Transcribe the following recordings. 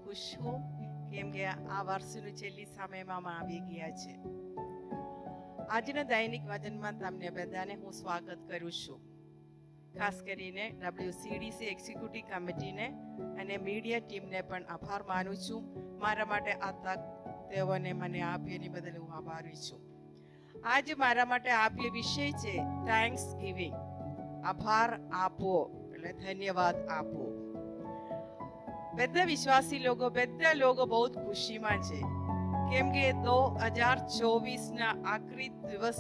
ખુશ છું કેમ કે આ વર્ષની છેલ્લી સમયમાં આવી ગયા છે. આજના દૈનિક વચનમાં તમને બધાને હું સ્વાગત કરું છું. ખાસ કરીને WCDC એક્ઝિક્યુટિવ કમિટીને અને મીડિયા ટીમને પણ આભાર માનું છું. મારા માટે આ તક તેઓને મને આપી એની બદલ હું આભારી છું. આજે મારા માટે આપ્યો વિષય છે થેન્ક્સ ગિવિંગ. આભાર આપો એટલે ધન્યવાદ આપો. બધા વિશ્વાસી લોકો બહુ ખુશીમાં છે કેમ કે 2024ના આખરી દિવસ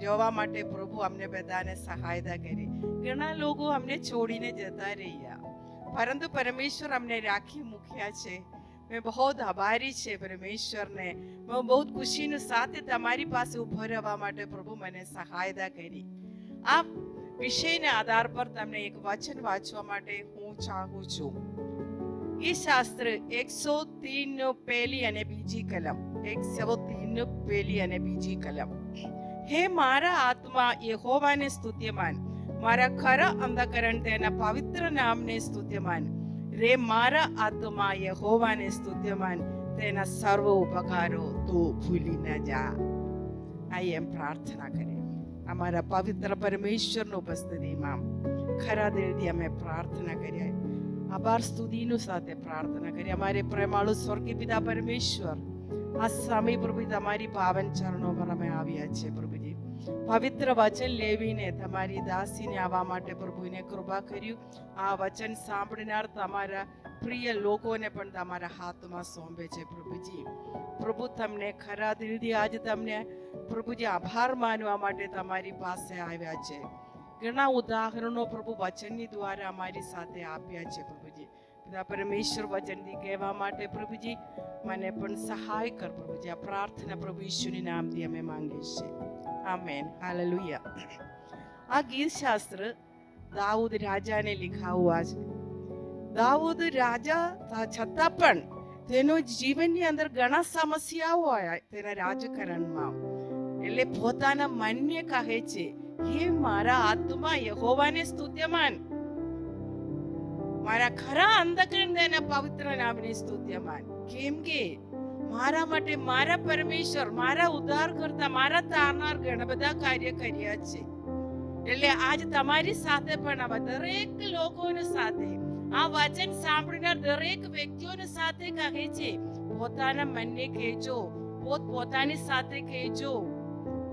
જોવા માટે પ્રભુ અમને બધાને સહાયતા કરી. ઘણા લોકો અમને છોડીને જતા રહ્યા, પરંતુ પરમેશ્વર અમને રાખી મૂક્યા છે. મેં બહુ આભારી છે પરમેશ્વરને. હું બહુ ખુશીની સાથે તમારી પાસે ઉભો રહેવા માટે પ્રભુ મને સહાયતા કરી. આ વિષયના આધાર પર તમને એક વચન વાંચવા માટે હું ચાહું છું. એ શાસ્ત્ર 103 પહેલી અને બીજી કલમ. 103 પહેલી અને બીજી કલમ. હે મારા આત્મા યહોવાને સ્તુત્યમાન, મારા ખરા અંતઃકરણ તેના પવિત્ર નામને સ્તુત્યમાન. રે મારા આત્મા યહોવાને સ્તુત્યમાન, તેના સર્વ ઉપકારો તું ભૂલી ન જા. આઈ એમ પ્રાર્થના કરે અમારા પવિત્ર પરમેશ્વરની ઉપસ્થિતિમાં ખરા દિલથી અમે પ્રાર્થના કરીએ. આભાર સ્તુતિનું સાથે પ્રાર્થના કરીએ. અમારે પ્રેમાળુ સ્વર્ગીય પિતા પરમેશ્વર, આ સમય પ્રભુ તમારી પાવન ચરણોમાં અમે આવ્યા છે. પ્રભુજી, પવિત્ર વચન લેવીને તમારી દાસીને આવવા માટે પ્રભુને કૃપા કર્યું. આ વચન સાંભળનાર તમારા પ્રિય લોકોને પણ તમારા હાથમાં સોંપે છે. પ્રભુજી, પ્રભુ તમને ખરા દિલથી આજે તમને પ્રભુજી આભાર માનવા માટે તમારી પાસે આવ્યા છે. ઘણા ઉદાહરણો પ્રભુ વચનની દ્વારા અમારી સાથે આપ્યા છે. પ્રભુજી, પિતા પરમેશ્વર વચનથી કહેવા માટે પ્રભુજી મને પણ સહાય કર. પ્રભુજી, આ પ્રાર્થના પ્રભુ ઈશ્વરની નામથી અમે માંગીએ છીએ. આમેન. હાલેલુયા. આ ગીત શાસ્ત્ર દાઉદ રાજાને लिखा हुआ છે. દાઉદ રાજા છતાં પણ તેનો જીવનની અંદર ઘણા સમસ્યાઓ આવ્યા તેના રાજકારણમાં. એટલે પોતાના મનને કહે છે, હે મારા આત્મા યહોવાને સ્તુત્યમાન, મારા ખરા અંતઃકરણ તેના પવિત્ર નામને સ્તુત્યમાન. કેમ કે મારા માટે મારા પરમેશ્વર, મારા ઉદ્ધારકર્તા, મારા તારનાર ઘણા બધા કાર્ય કર્યા છે. એટલે આજ તમારી સાથે પણ આવા દરેક લોકોને સાથે આ વચન સાંભળનાર દરેક વ્યક્તિઓને સાથે કહે છે, પોતાના મનને કહેજો, પોતાની સાથે કહેજો,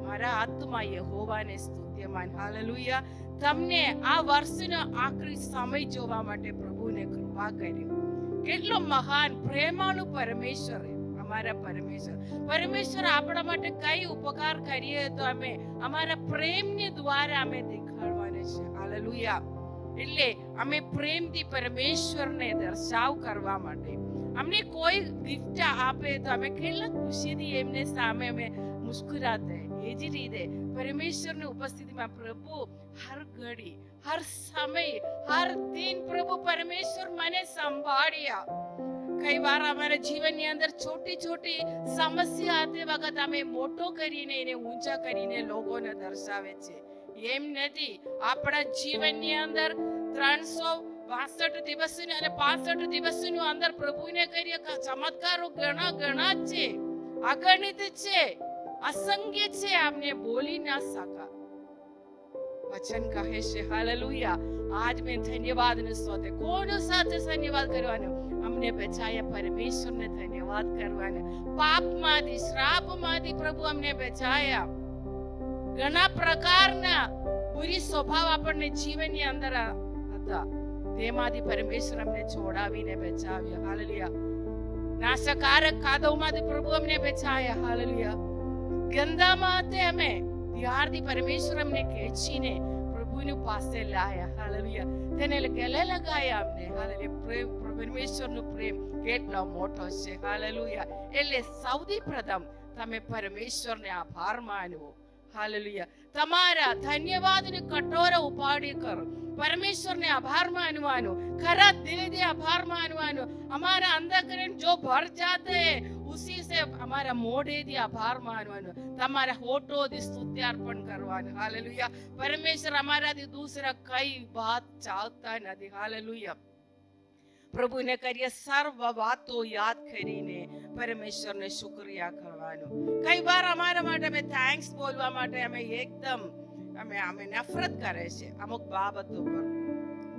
મારા આત્મા યહોવાને સ્તુત્યમાન. હાલેલુયા. તમને આ વર્ષનો આખરી સમય જોવા માટે પ્રભુને કૃપા કરી. કેટલો મહાન પ્રેમાળુ પરમેશ્વર અમારા પરમેશ્વર આપણા માટે કઈ ઉપકાર કરીએ તો અમે અમારા પ્રેમની દ્વારા અમે દેખાડવાના છે. હાલેલુયા. એટલે અમે પ્રેમથી પરમેશ્વરને દર્શાવ કરવા માટે અમને કોઈ ગિફ્ટ આપે તો અમે કેટલા ખુશીથી એમને સામે અમે મુસ્કુરાતે. એ જ રીતે પરમેશ્વરની ઉપસ્થિતિમાં પ્રભુ હર ઘડી, હર સમય, હર દિન પ્રભુ પરમેશ્વર મને સંભાળ્યા. કઈ વાર અમારા જીવનની અંદર છોટી છોટી સમસ્યા આવતી વખત અમે મોટો કરીને એને ઊંચા કરીને લોકોને દર્શાવે છે. એમ નથી. આપણા જીવનની અંદર 362 દિવસની અને 65 દિવસની અંદર પ્રભુને કર્યા ચમત્કારો ઘણા છે, અગણિત છે, અસંખ્ય છે. આપને બોલી ના શકા. વચન કહે છે હાલેલુયા. આજ મેં ધન્યવાદ ને સાથે કોનો સાથે ધન્યવાદ કરવાનો? અમને બચાયા પરમેશ્વરને ધન્યવાદ કરવાનો. પાપમાંથી, શ્રાપમાંથી પ્રભુ અમને બચાયા. ઘણા પ્રકારના બુરી સ્વભાવ આપણને જીવનની અંદર હતા, તેમાંથી પરમેશ્વર અમને છોડાવીને બચાવ્યા. હાલેલુયા. નાશકારક કાદવમાંથી પ્રભુ અમને બચાયા. હાલેલુયા. ગંદામાં તે અમે ત્યારથી પરમેશ્વર અમને ખેંચીને પ્રભુની પાસે લાયા. હાલેલુયા. તેને ગલે લગાયા અમને. હાલેલુયા. પરમેશ્વરનો પ્રેમ કેટલો મોટો છે. હાલેલુયા. એટલે સૌથી પ્રથમ તમે પરમેશ્વરને આભાર માનવો. હાલેલુયા. તમારા ધન્યવાદની કટોરા ઉપાડી કરો. પરમેશ્વરને આભાર માનવાનો, ખરા દિલથી આભાર માનવાનો. हमारा अंतःकरण जो भर जाते हैं उसी से हमारा मोढ़े दी आभार मानवानो, તમારા હોઠો દી સ્તુતિ અર્પણ કરવાનો. હાલેલુયા. પરમેશ્વર અમારાથી દૂસરા કઈ વાત ચાલતા નથી. હાલેલુયા. પ્રભુને કરીએ સર્વ વાતો યાદ કરીને પરમેશ્વરને શુક્રિયા કરવાનો. કઈ વાર અમારા માટે અમે થેન્ક્સ બોલવા માટે અમે એકદમ અમે નફરત કરે છે અમુક બાબતો પર,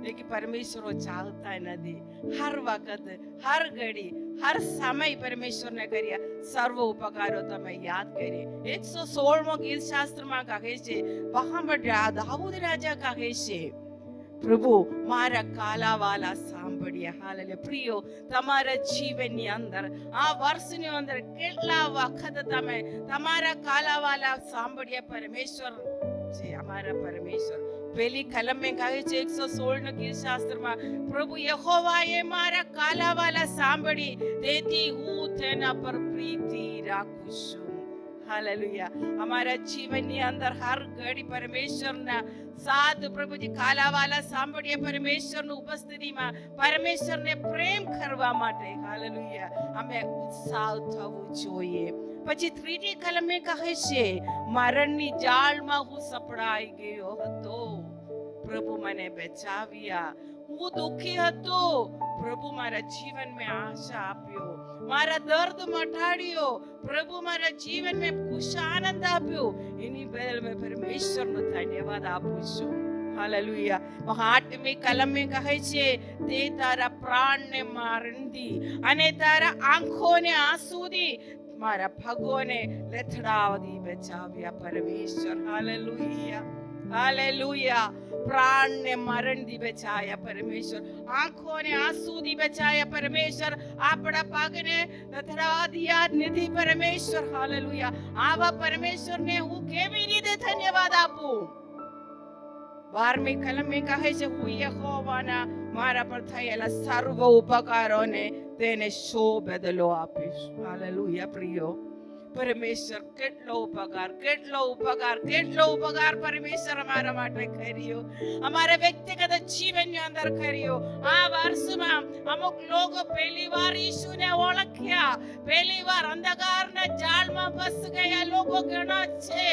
લેકિન પરમેશ્વરો ચાલતા નથી. હર વખત હર ઘડી હર સમય પરમેશ્વરને કર્યા સર્વ ઉપકારો તમે યાદ કરીએ. 116મો ગીત શાસ્ત્રમાં કહે છે, વહાં પર દાઉદ રાજા કહે છે, પ્રભુ મારા કાલાવાલા સાંભળ્યા. હાલેલુયા. પ્રિયો, તમારા જીવનની અંદર આ વર્ષની અંદર કેટલા વખત તમે તમારા કાલાવાલા સાંભળ્યા પરમેશ્વર છે અમારા પરમેશ્વર. પહેલી કલમ में કહે છે 116 ગીત શાસ્ત્રમાં, પ્રભુ યહોવાએ મારા કાલાવાલા સાંભળી, તેથી હું તેના પર પ્રીતિ રાખું છું. હાલેલુયા. અમારા જીવનની અંદર હર ઘડી પરમેશ્વરના સાથ પ્રભુજી કાલાવાલા સાંભળીએ પરમેશ્વરની ઉપસ્થિતિમાં પરમેશ્વરને પ્રેમ કરવા માટે. હાલેલુયા. અમે ઉત્સાહ થવું જોઈએ. પછી ત્રીજી કલમે કહે છે, મરણની જાળમાં હું સપડાઈ ગયો હતો, પ્રભુ મને બચાવ્યા. હું દુઃખી હતો, પ્રભુ મારા જીવનમાં આશા આપ્યો. મારા દર્દ મટાડ્યો, પ્રભુ મારા જીવનમાં ખુશ આનંદ આપ્યો. એની બદલ મેં પરમેશ્વરનો ધન્યવાદ આપું છું. હાલેલુયા. 8મી કલમે કહે છે, તે તારા પ્રાણને મારંદી અને તારા આંખોને આંસુથી મારા ભગોને લથડાવતી બચાવ્યા પરમેશ્વર. હાલેલુયા. હાલેલુયા. પ્રાણને મરણથી બચાયા પરમેશ્વર, આંખોને આંસુથી બચાયા પરમેશ્વર, આપણા પગને લથડાવ્યા નથી પરમેશ્વર. હાલેલુયા. આવા પરમેશ્વરને હું કેવી રીતે ધન્યવાદ આપું? 12મી કલમે કહે છે, હું યહોવાના મારા પર થયેલા સર્વ ઉપકારોને તેને શો બદલો આપીશ. હાલેલુયા. પ્રિયો, પરમેશ્વર કેટલો ઉપકાર પરમેશ્વર અમારા માટે કર્યો, અમારા વ્યક્તિગત જીવનની અંદર કર્યો. આ વર્ષમાં અમુક લોકો પહેલી વાર ઈસુને ઓળખ્યા, પહેલી વાર અંધકારના જાળમાં ફસી ગયા લોકો ઘણા છે.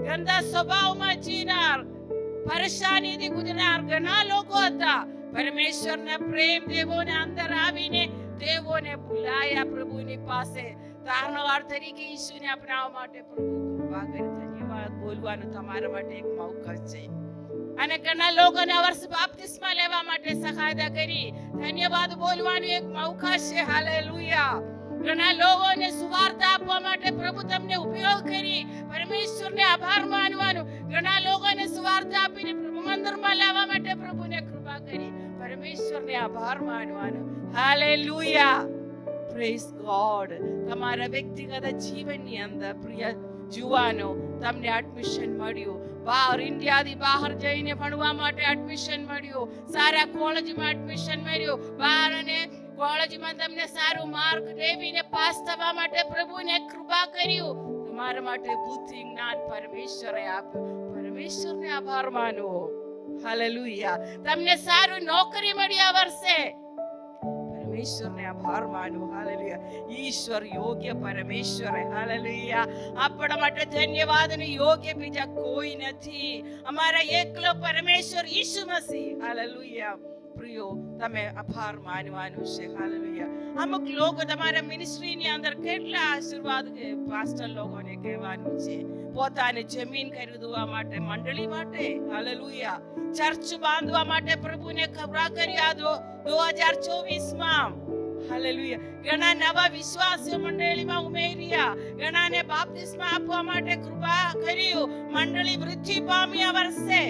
ગંદા સ્વભાવમાં જીનાર, પરેશાનીથી ગુજરનાર ઘણા લોકો હતા. પરમેશ્વરના પ્રેમ દેવોને અંદર આવીને દેવોને ભૂલાયા પ્રભુની પાસે. તારણવાર તરીકે ઈસુને અપનાવવા માટે પ્રભુ કૃપા કરી. ધન્યવાદ બોલવાનું તમારા માટે એક મોકો છે. અને ઘણા લોકોને વર્ષ બાપ્તિસ્મા લેવા માટે સહાયતા કરી. ધન્યવાદ બોલવાનું એક મોકો છે. હાલેલુયા. ઘણા લોકોને સુવાર્તા આપવા માટે પ્રભુ તમને ઉપયોગ કરી. પરમેશ્વરને આભાર માનવાનું. ઘણા લોકોને સુવાર્તા આપીને પ્રભુ મંદિરમાં લાવવા માટે પ્રભુને કૃપા કરી. પરમેશ્વરને આભાર માનવાનું. હાલેલુયા. Praise God. તમારા વ્યક્તિગત જીવનની અંદર પ્રિય જુવાનો, તમને એડમિશન મળ્યું, બહાર ઇન્ડિયાથી બહાર જઈને ભણવા માટે એડમિશન મળ્યું, સારા કોલેજમાં એડમિશન મળ્યું, બહાર અને કોલેજમાં તમને સારું માર્ક લેવીને પાસ થવા માટે પ્રભુને કૃપા કર્યું. તમારા માટે બુદ્ધિ જ્ઞાન પરમેશ્વરે આપ્યું. પરમેશ્વરને આભાર માનો. હાલેલુયા. તમને સારું નોકરી મળી આ વર્ષે, પરમેશ્વરને આભાર માનો. હાલેલુયા. ઈશ્વર યોગ્ય પરમેશ્વર. હાલેલુયા. આપણા માટે ધન્યવાદને યોગ્ય બીજા કોઈ નથી. અમારા એકલો પરમેશ્વર ઈસુ મસીહ. હાલેલુયા. પ્રિયો, તમે આભાર માનવાનું છે. હાલેલુયા. અમુક લોકો તમારા મિનિસ્ટ્રીની અંદર કેટલા આશીર્વાદ પાસ્ટર લોકોને કહેવાનું છે, પોતાની જમીન ખરીદવા માટે, મંડળી માટે. હાલેલુયા. ચર્ચ બાંધવા માટે પ્રભુને ખબર કર્યા 2024માં. હાલેલુયા. ઘણા નવા વિશ્વાસીઓ મંડળીમાં ઉમેર્યા, ઘણાને બાપ્તિસ્મા આપવા માટે કૃપા કર્યું. મંડળી વૃદ્ધિ પામી આ વર્ષે.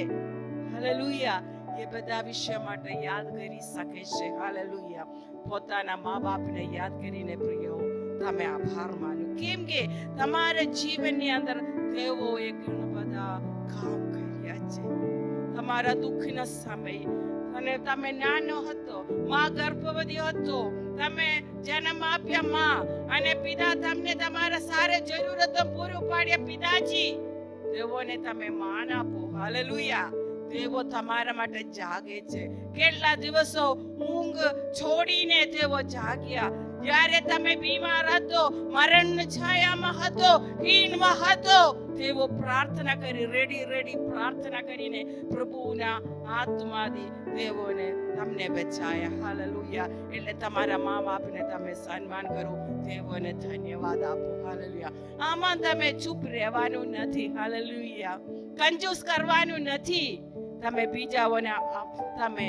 હાલેલુયા. એ બધા વિષય માટે યાદ કરી શકે છે. હાલેલુયા. પોતાના મા બાપને યાદ કરીને પ્રિયો તમે આભાર માનો. કેમ કે તમારા જીવનની અંદર તેઓએ ઘણા બધા કામ કર્યા છે. તમારા દુઃખના સમય અને તમે નાનો હતો, માં ગર્ભવતી હતો, તમે જન્મ આપ્યા માં, અને પિતા તમને તમારા સારે જરૂરતો પૂરું પાડ્યા. પિતાજી, તેઓને તમે માન આપો. હાલેલુયા. તેઓ તમારા માટે જાગે છે. કેટલા દિવસો ઊંઘ છોડીને તેઓ જાગ્યા. જ્યારે તમે બીમાર હતો, મરણ છાયામાં હતો, હીનમાં હતો, તેવો પ્રાર્થના કરી રેડી પ્રાર્થના કરીને પ્રભુના આત્માથી તેઓને તમને બચાયા. હાલેલુયા. એટલે તમારા મા બાપને તમે સન્માન કરો, તેઓને ધન્યવાદ આપો. હાલેલુયા. આમાં તમે ચૂપ રહેવાનું નથી. હાલેલુયા. કંજૂસ કરવાનું નથી. તમે બીજાઓને તમે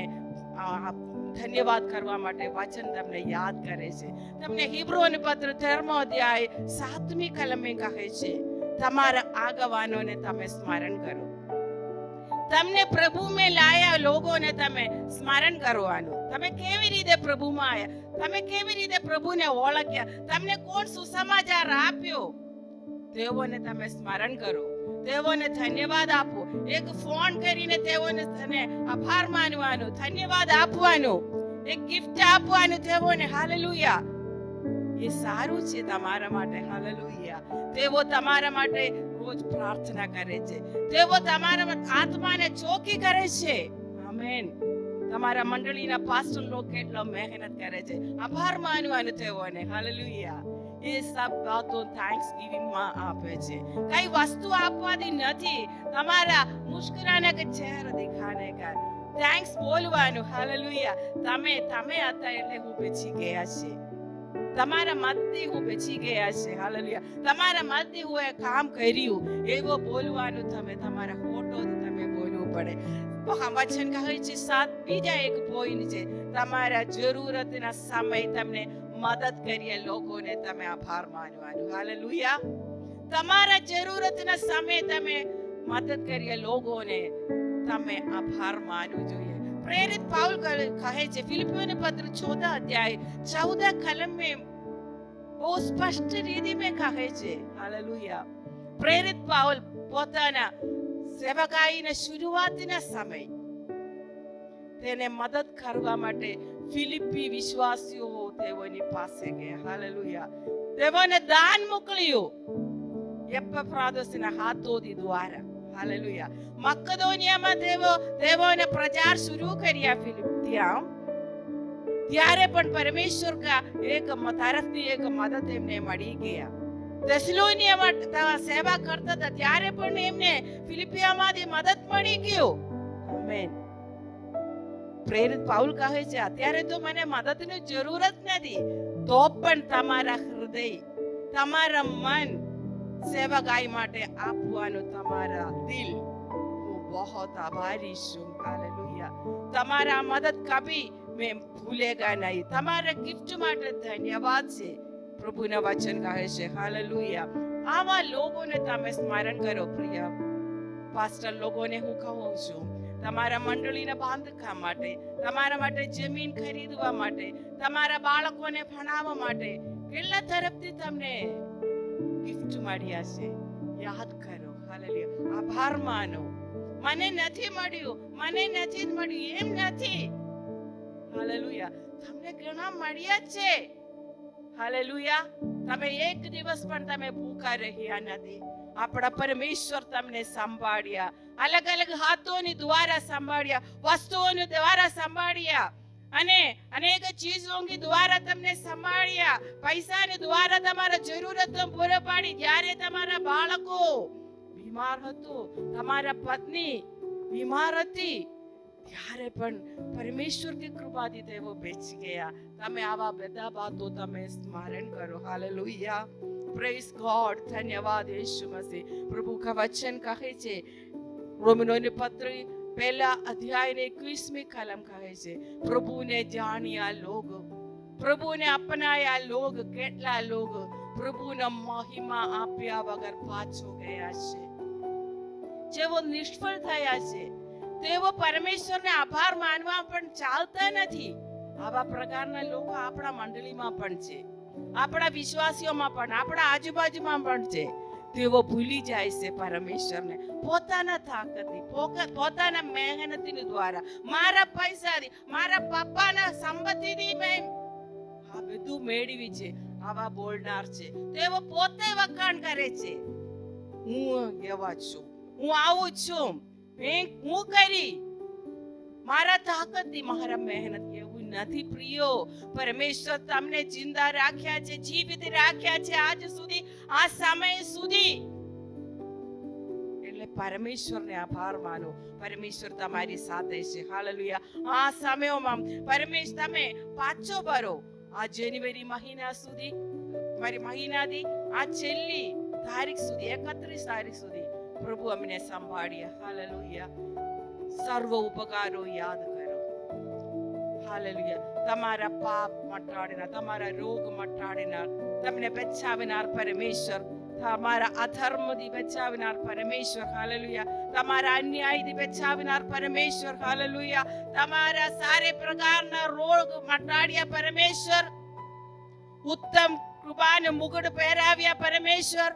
ધન્યવાદ કરવા માટે વચન તમને યાદ કરે છે. તમને હિબ્રોનો પત્ર 13મો અધ્યાય 7મી કલમે કહે છે, તમારા આગેવાનોને તમે સ્મરણ કરો. તમને પ્રભુમાં લાયા લોકોને તમે સ્મરણ કરવાનું. તમે કેવી રીતે પ્રભુમાં આવ્યા, તમે કેવી રીતે પ્રભુને ઓળખ્યા, તમને કોણ સુસમાચાર આપ્યો, તેઓને તમે સ્મરણ કરો, તેઓને ધન્યવાદ આપો. એક ફોન કરીને તેઓને આભાર માનવાનો, ધન્યવાદ આપવાનો, એક ગિફ્ટ આપવાનું તેઓને. હાલેલુયા. એ સારું છે તમારા માટે. હાલેલુયા. તેઓ તમારા માટે રોજ પ્રાર્થના કરે છે. તેઓ તમારા આત્માને ચોકી કરે છે. આમેન. તમારા મંડળીના પાસ્ટર લોકો કેટલો મહેનત કરે છે. આભાર માનવાનું તેઓને. હાલેલુયા. એ સબ બાતો થેન્ક્સ ગિવિંગ માં આપે છે. કઈ વસ્તુ આપવાની નથી, તમારા મુસ્કરાને કે ચહેરો દિખાને કા થેન્ક્સ બોલવાનું. હાલેલુયા. તમે હતા એટલે હું બચી ગયા છે. તમારા મતથી હું બચી ગયા છે. હાલેલુયા. તમારા મતથી હું એ કામ કર્યું, એવો બોલવાનું. તમે તમારા હોઠોથી તમે બોલવું પડે. વચન કહે છે બીજા એક પોઈન્ટ છે, તમારા જરૂરતના સમય તમને મદદ કરીએ લોકોને તમે આભાર માનવાનું. હાલેલુયા. તમારા જરૂરતના સમય તમે મદદ કરીએ લોકોને તમે આભાર માનવું જોઈએ. પ્રેરિત પાઉલ કહે છે ફિલિપિયોને પત્ર 14 અધ્યાય 14 કલમ में બહુ સ્પષ્ટ રીતે में કહે છે. હાલેલુયા. પ્રેરિત પાઉલ પોતાના સેવકાઈના શરૂઆતના સમય તેને મદદ કરવા માટે ફિલિપી વિશ્વાસીઓ તેઓની પાસે ગયા. હાલેલુયા. તેઓને દાન મોકલ્યું એપફ્રોદિતના હાથોથી દ્વારા. હાલેલુયા. મકદોનિયામાં તેઓને પ્રચાર શરૂ કર્યા ફિલિપિયા. ત્યારે પણ પરમેશ્વર કા એક તરફથી એક મદદ એમને મળી ગયા. થેસલોનિયામાં સેવા કરતા હતા ત્યારે પણ એમને ફિલિપિયામાંથી મદદ મળી ગયો. આમેન. પ્રેરિત પાઉલ કહે છે અત્યારે તો મને મદદની જરૂરત નથી, તો પણ તમારા હૃદય, તમારા મન સેવાગાઈ માટે આપવાનું, તમારા દિલ, હું બહોત આભારી છું. હાલેલુયા. તમારા મદદ કભી મેં ભૂલેગા નહીં. તમારા ગિફ્ટ માટે ધન્યવાદ છે. પ્રભુના વચન કહે છે. હાલેલુયા. આવા લોકોને તમે સ્મરણ કરો. પ્રિય પાસ્ટર લોકોને હું કહું છું, તમારા મંડળીને બાંધકામ માટે, તમારા માટે જમીન ખરીદવા માટે, તમારા બાળકોને ભણાવવા માટે કેટલા તરફથી તમને ગિફ્ટ મળ્યા છે, યાદ કરો. હાલેલુયા. આભાર માનો. મને નથી મળ્યું, મને નથી મળ્યું એમ નથી. હાલેલુયા. તમને ઘણા મળ્યા છે. હાલેલુયા. તમે એક દિવસ પણ તમે ભૂખા રહ્યા નથી. આપણા પરમેશ્વર તમને સંભાળ્યા. અલગ અલગ હાથોની દ્વારા સંભાળ્યા, વસ્તુઓની દ્વારા સંભાળ્યા, અને અનેક ચીજોની દ્વારા તમને સંભાળ્યા. પૈસાની દ્વારા તમારા જરૂરતો પૂરી પાડી. જ્યારે તમારા બાળકો બીમાર હતો, તમારા પત્ની બીમાર હતી, ત્યારે પણ પરમેશ્વર की કૃપાથી તેઓ બચી ગયા. તમે આવા બધા બાતો તમે સ્મરણ કરો. હાલેલુયા. Praise God. ધન્યવાદ યેસુ મસીહ. પ્રભુ કા વચન કહે છે રોમનોને પત્ર 1 અધ્યાય 21મી કલમ કહે છે, પ્રભુને જાણ્યા લોગ, પ્રભુને અપનાયા લોગ, કેટલા લોગ પ્રભુના મહિમા આપ્યા વગર પાછો ગયા છે. જેઓ નિષ્ફળ થયા છે, તેઓ પરમેશ્વરને આભાર માનવા પણ ચાલતા નથી. આવા પ્રકારના લોકો આપણા મંડળીમાં પણ છે, આપણા વિશ્વાસીઓમાં પણ, આપણા આજુબાજુમાં પણ છે. તેઓ ભૂલી જાય છે પરમેશ્વરને. પોતાના તાકાતથી, પોતાના મહેનતની દ્વારા, મારા પૈસાથી, મારા પપ્પાના સંપત્તિથી મેં આ બધું મેળવી છે, આવા બોલનાર છે. તેઓ પોતે વખાણ કરે છે, હું એવા છું, હું આવું છું, હું કરી, મારા તાકાતથી, મારા મહેનત. એવું નથી પ્રિયો. પરમેશ્વર તમને જિંદા રાખ્યા છે, જીવિત રાખ્યા છે આજ સુધી, આ સમય સુધી. એટલે પરમેશ્વરને આભાર માનો. પરમેશ્વર તમારી સાથે છે. હાલેલુયા. આ સમયોમાં પરમેશ્વર તમે પાછો ભરો. આ જાન્યુઆરી મહિના સુધી, મારી મહિનાથી આ છેલ્લી તારીખ સુધી, 31 તારીખ સુધી પ્રભુ અમને સંભાળીએ. હાલેલુયા. સર્વ ઉપકારો યાદ કરો. હાલેલુયા. તમારા પાપ મટાડનાર, તમારા રોગ મટાડનાર, તમને બચાવનાર પરમેશ્વર, તમારા અધર્મથી બચાવનાર પરમેશ્વર. હાલેલુયા. તમારા અન્યાયથી બચાવનાર પરમેશ્વર. હાલેલુયા. તમારા સારે પ્રકારના રોગ મટાડ્યા પરમેશ્વર. ઉત્તમ કૃપાનો મુગટ પહેરાવ્યા પરમેશ્વર.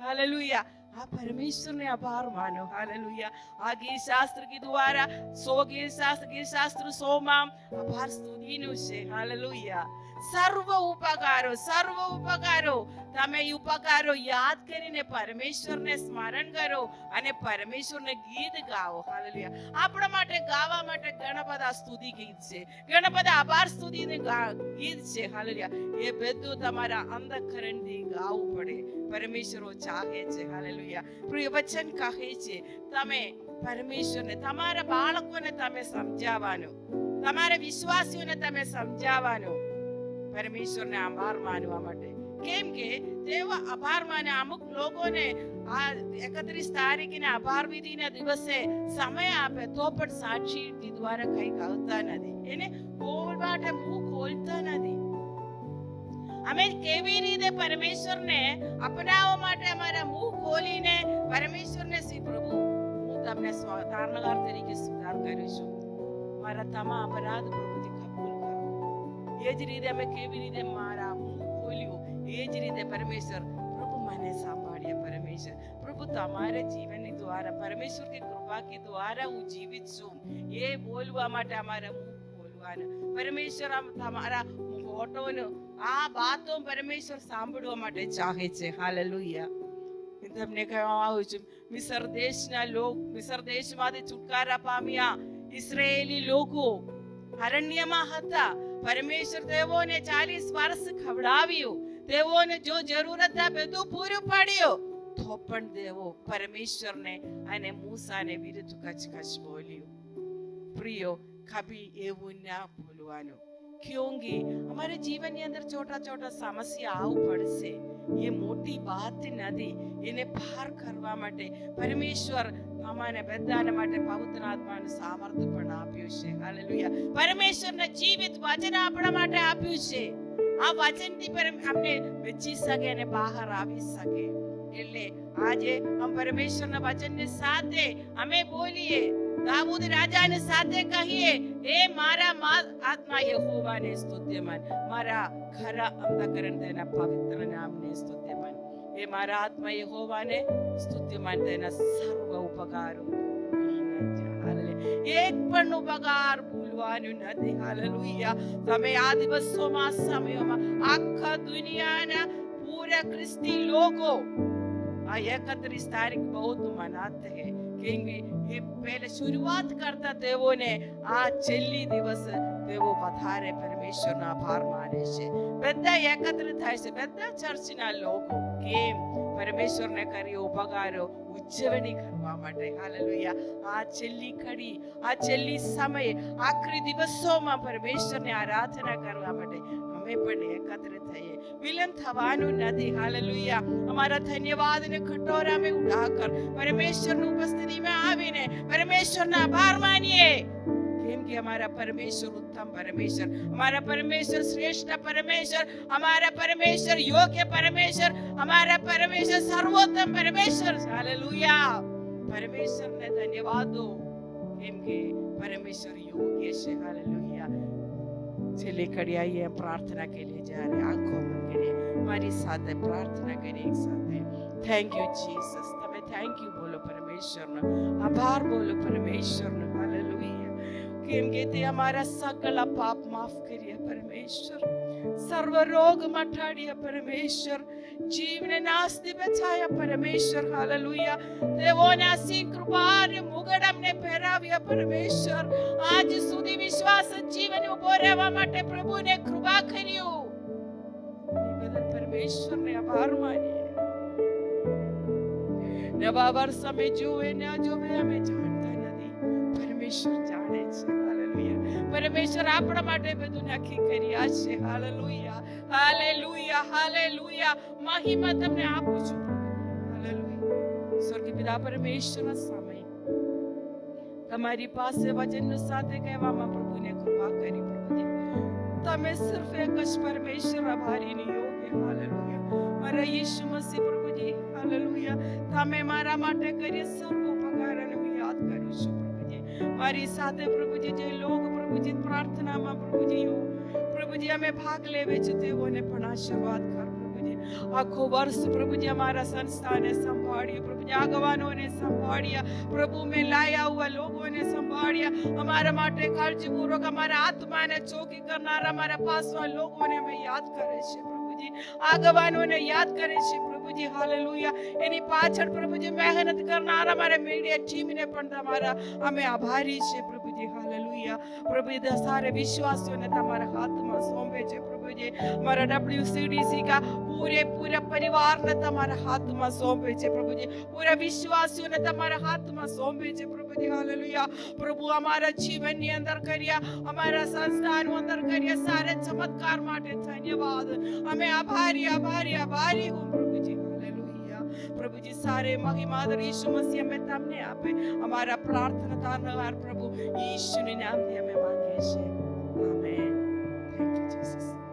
હાલેલુયા. આ પરમેશ્વરને આભાર માનો. હાલેલુયા. આ ગીત શાસ્ત્ર કે દ્વારા 100 ગીત શાસ્ત્ર 100 માં આભાર સ્તુતિનું છે. હાલેલુયા. સર્વ ઉપકારો તમે ઉપકારો યાદ કરીને પરમેશ્વરને સ્મરણ કરો અને પરમેશ્વરને ગીત ગાઓ. હાલેલુયા. આપણા માટે ગાવા માટે ઘણા બધા સ્તુતિ ગીત છે, ઘણા બધા આભાર સ્તુતિને ગીત છે. હાલેલુયા. એ બધું તમારા અંતઃકરણથી ગાવું પડે. પરમેશ્વર ચાહે છે. હાલેલુયા. પ્રિય વચન કહે છે તમે પરમેશ્વરને, તમારા બાળકોને તમે સમજાવવાનું, તમારા વિશ્વાસીઓને તમે સમજાવવાનું પરમેશ્વરને આભાર માનવા માટે. કેમ કે તેઓ આભાર માને. અમુક લોકોને આ 31 તારીખે આભાર વિધિના દિવસે સમય આપે તો પણ સાક્ષી દ્વારા કઈ કહતા નથી, એને બોલ માટે મુખ ખોલતા નથી. અમે કેવી રીતે પરમેશ્વરને અપનાવવા માટે અમારા મુખ ખોલીને પરમેશ્વરને શ્રી પ્રભુ, હું તમને તારણહાર તરીકે સ્વીકાર કરું છું, મારા તમામ અપરાધ પ્રભુથી કબૂલ કરો. એ જ રીતે અમે કેવી રીતે મારા મુખ ખોલ્યું, એ જ રીતે પરમેશ્વર પ્રભુ મને સંભાળ્યા. પરમેશ્વર પ્રભુ તમારા જીવનની દ્વારા, પરમેશ્વર કે કૃપા કે દ્વારા હું જીવિત છું, એ બોલવા માટે અમારા મુખ ખોલવાના. પરમેશ્વર તમારા ફોટોનો આ વાતો પરમેશ્વર સાંભળવા માટે ચાહે છે. હાલેલુયા. તમને કહેવા આવું છું, મિસર દેશમાંથી છુટકારા પામ્યા ઇસ્રાયેલી લોકો અરણ્યમાં હતા. પરમેશ્વર તેઓને 40 વર્ષ ખવડાવ્યું, તેઓને જો જરૂરત હતા બધું પૂરું પાડ્યું, તો પણ તેઓ પરમેશ્વરને અને મૂસાને વિરુદ્ધ કચકચ બોલ્યું. પ્રિયો, કભી એવું ના ભૂલવાનું. क्योंकि हमारे जीवन ની અંદર छोटा छोटा સમસ્યા આવું પડશે. એ મોટી વાત નથી. એને પાર કરવા માટે પરમેશ્વર અમાને બધાને માટે પવિત્ર આત્માનું સામર્થ્ય પણ આપ્યું છે. હાલેલુયા. પરમેશ્વરના જીવિત વચન આપણા માટે આપ્યું છે. આ વચનથી આપણે બચી શકે અને બહાર આવી શકે. એટલે આજે हम પરમેશ્વરના વચનની સાથે અમે બોલીએ, દાऊद રાજાને સાથે કહીએ, એ મારા આત્મા યહોવાને સ્તુત્યમાન, મારા ખરા અંતઃકરણ તેના પવિત્ર નામને સ્તુત્યમાન. એ મારા આત્મા યહોવાને સ્તુત્યમાન, તેના સર્વ ઉપકારો એક પણ ઉપકાર ભૂલવાનું નથી. હાલેલુયા. તમે આ દિવસોમાં, સમયોમાં આખા દુનિયાના પૂરા ખ્રિસ્તી લોકો આ 31 તારીખ बहुत मनाते हैं, क्योंकि ये पहले शुरुआत करता તેઓને આ છેલ્લી દિવસ તેઓ વધારે પરમેશ્વરનો આભાર માને છે. બધા એકત્રિત થાય છે, બધા ચર્ચના લોકો. કેમ? પરમેશ્વરને કર્યો ઉપકારો ઉજવણી કરવા માટે. હાલેલુયા. આ છેલ્લી ઘડી, આ છેલ્લી સમય, આખરી દિવસોમાં પરમેશ્વરને આરાધના કરવા માટે અમે પણ એકત્રિત થઈએ. વિલંબ થવાનું નથી. હાલેલુયા. અમારા ધન્યવાદને કટોરામાં ઉડાકર પરમેશ્વરની ઉપસ્થિતિમાં આવીને પરમેશ્વરના આભાર માનીએ. કેમ કે અમારા પરમેશ્વર ઉત્તમ પરમેશ્વર, અમારા પરમેશ્વર શ્રેષ્ઠ પરમેશ્વર, અમારા પરમેશ્વર યોગ્ય પરમેશ્વર, અમારા પરમેશ્વર સર્વોત્તમ પરમેશ્વર. હાલેલુયા. પરમેશ્વરને ધન્યવાદ દો, કેમ કે પરમેશ્વર યોગ્ય છે. હાલેલુયા. છેલ્લી ઘડી આવીએ પ્રાર્થના કે लिए जा रहे, आंखों बंद करिए, हमारी साथ प्रार्थना करिए एक साथ. Thank you Jesus. તમે થેન્ક યુ બોલો પરમેશ્વરનો, આભાર બોલો પરમેશ્વરનો. હાલેલુયા. કેમ કે તે અમારા સકલ પાપ માફ કર્યા પરમેશ્વર, સર્વ રોગ મટાડ્યા પરમેશ્વર. જીવને નાસ્તી બચાયા પરમેશ્વર. હાલેલુયા. તેઓના સિંહ કૃપાને મુગટ અમને પહેરાવ્યા પરમેશ્વર. આજ સુધી વિશ્વાસ જીવન ઉભો રહેવા માટે પ્રભુને કૃપા કર્યું. બદલ પરમેશ્વરને આભાર માનીએ. નવા વર્ષ અમે જોવે ના જોવે અમે જાણતા નથી, પરમેશ્વર જાણે છે. હાલેલુયા. પરમેશ્વર આપણા માટે બધું નક્કી કર્યા છે. Hallelujah, hallelujah, hallelujah. મહિમા તમને આપું છું. હાલેલુયા. સ્વર્ગીય પિતા પરમેશ્વર સામે તમારી પાસે વચન સાથે કહેવામાં પ્રભુને કૃપા કરી. પ્રભુજી તમે સિર્ફ એક જ પરમેશ્વર આભારીની યોગ્ય. હાલેલુયા. મારા યીશુ મસીહ પ્રભુજી, હાલેલુયા, તમે મારા માટે કરી સર્વ ઉપકારને હું યાદ કરું છું. પ્રભુજી મારી સાથે પ્રભુજી જે લોક પ્રભુજી પ્રાર્થનામાં પ્રભુજી હો પ્રભુજી અમે ભાગ લેવે છે તેઓને પણ આશીર્વાદ કર. પ્રભુજી આખો વર્ષ પ્રભુજી અમારા સંસ્થાને સંભાળ્યો. પ્રભુજી આગેવાનોને સંભાળ્યા. પ્રભુ મેં લાયા હુआ લોકોને સંભાળ્યા. અમારા માટે કાળજીપૂર્વક અમારા આત્માને ચોકી કરનારા અમારા પાસવા લોકોને અમે યાદ કરે છે. પ્રભુજી આગેવાનોને યાદ કરે છે. પ્રભુજી હાલેલુયા. એની પાછળ પ્રભુજી મહેનત કરનારા અમારા મીડિયા ટીમને પણ તમારા અમે આભારી છે. પ્રભુજી હાલેલુયા. પ્રભુજી સારે વિશ્વાસીઓને તમારા હાથમાં સોંપે છે. પ્રભુજી મારા WCDC કા પૂરા પરિવારને તમારા હાથમાં સોંપે છે. પ્રભુજી પૂરા વિશ્વાસીઓને તમારા હાથમાં સોંપે છે. પ્રભુજી હાલેલુયા. પ્રભુ અમારા જીવનની અંદર કર્યા, અમારા સંસ્થાનો અંદર કર્યા સારા ચમત્કાર માટે ધન્યવાદ. અમે આભારી આભારી આભારી હું પ્રભુજી. હાલેલુયા. પ્રભુજી સારે મહિમા ઈસુ મસીહ અમે તમને આપે. અમારા પ્રાર્થના તારણહાર પ્રભુ ઈસુના નામથી અમે માંગીએ છીએ. આમેન. Thank you Jesus.